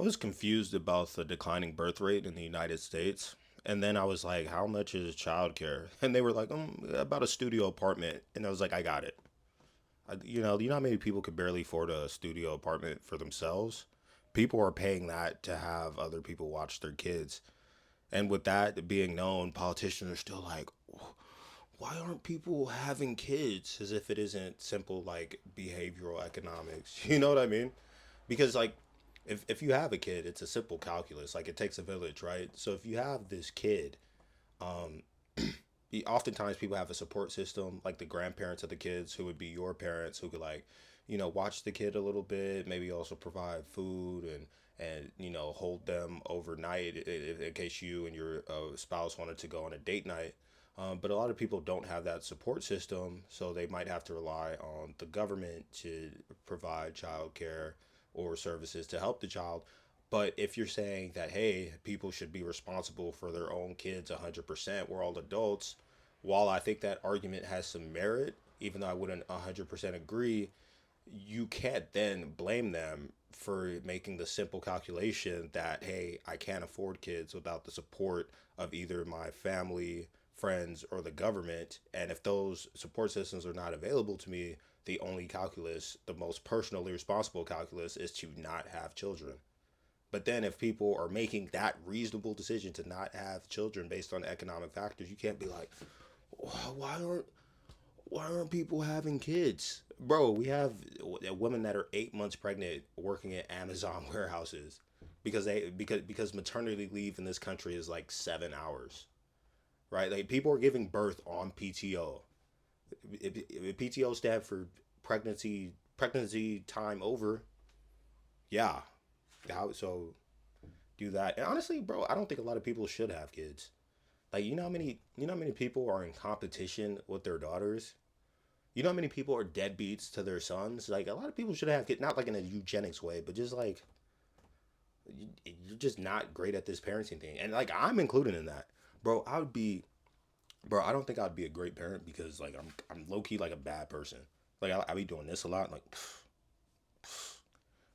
was confused about the declining birth rate in the United States. And then I was like, how much is childcare? And they were like, about a studio apartment. And I was like, I got it. You know how many people could barely afford a studio apartment for themselves? People are paying that to have other people watch their kids. And with that being known, politicians are still like, why aren't people having kids? As if it isn't simple like behavioral economics. You know what I mean? Because like if you have a kid, it's a simple calculus. Like it takes a village, right? So if you have this kid, um, oftentimes people have a support system, like the grandparents of the kids, who would be your parents, who could like, watch the kid a little bit, maybe also provide food and hold them overnight in case you and your spouse wanted to go on a date night. But a lot of people don't have that support system, so they might have to rely on the government to provide childcare or services to help the child. But if you're saying that, hey, people should be responsible for their own kids 100%, we're all adults, while I think that argument has some merit, even though I wouldn't 100% agree, you can't then blame them for making the simple calculation that, hey, I can't afford kids without the support of either my family, friends, or the government. And if those support systems are not available to me, the only calculus, the most personally responsible calculus, is to not have children. But then if people are making that reasonable decision to not have children based on economic factors, you can't be like, why aren't people having kids? Bro, we have women that are 8 months pregnant working at Amazon warehouses because maternity leave in this country is like 7 hours, right? Like people are giving birth on PTO. If PTO stand for pregnancy time over, yeah. How so? Do that. And honestly, bro, I don't think a lot of people should have kids. Like how many people are in competition with their daughters? You know how many people are deadbeats to their sons? Like a lot of people should have kids, not like in a eugenics way, but just like you're just not great at this parenting thing. And like I'm included in that. Bro, bro, I don't think I'd be a great parent because like I'm low key like a bad person. Like I be doing this a lot like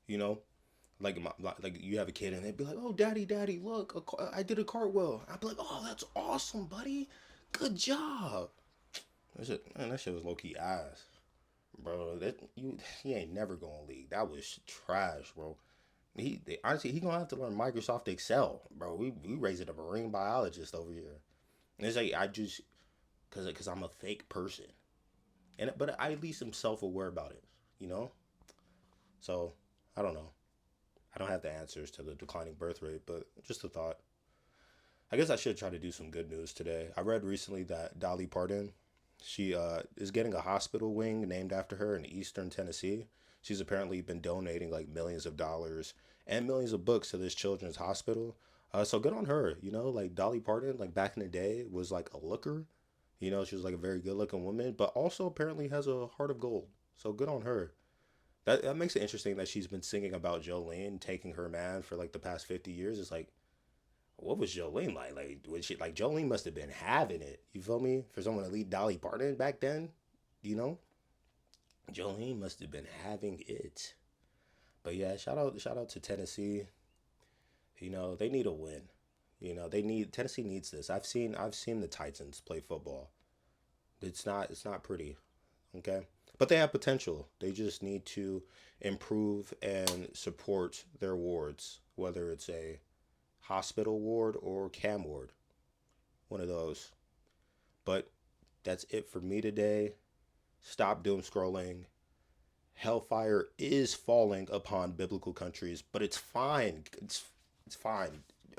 you know, like you have a kid and they'd be like, "Oh, daddy, look, I did a cartwheel." I'd be like, "Oh, that's awesome, buddy. Good job." That shit was low key ass, bro. He ain't never gonna league. That was trash, bro. Honestly he gonna have to learn Microsoft Excel, bro. We raising a marine biologist over here, and it's like I just cause I'm a fake person, and but I at least am self aware about it, you know. So I don't know. I don't have the answers to the declining birth rate, but just a thought. I guess I should try to do some good news today. I read recently that Dolly Parton, she is getting a hospital wing named after her in Eastern Tennessee. She's apparently been donating like millions of dollars and millions of books to this children's hospital. So good on her. You know, like Dolly Parton, like back in the day, was like a looker. You know, she was like a very good looking woman, but also apparently has a heart of gold. So good on her. That makes it interesting that she's been singing about Jolene taking her man for like the past 50 years. It's like, what was Jolene like? Like, was she like Jolene must have been having it? You feel me? For someone to lead Dolly Parton back then, you know, Jolene must have been having it. But yeah, shout out to Tennessee. You know, they need a win. You know, Tennessee needs this. I've seen the Titans play football. It's not pretty. Okay, but they have potential. They just need to improve and support their wards, whether it's a hospital ward or cam ward, one of those. But that's it for me today. Stop doom scrolling. Hellfire is falling upon biblical countries, but it's fine. It's fine.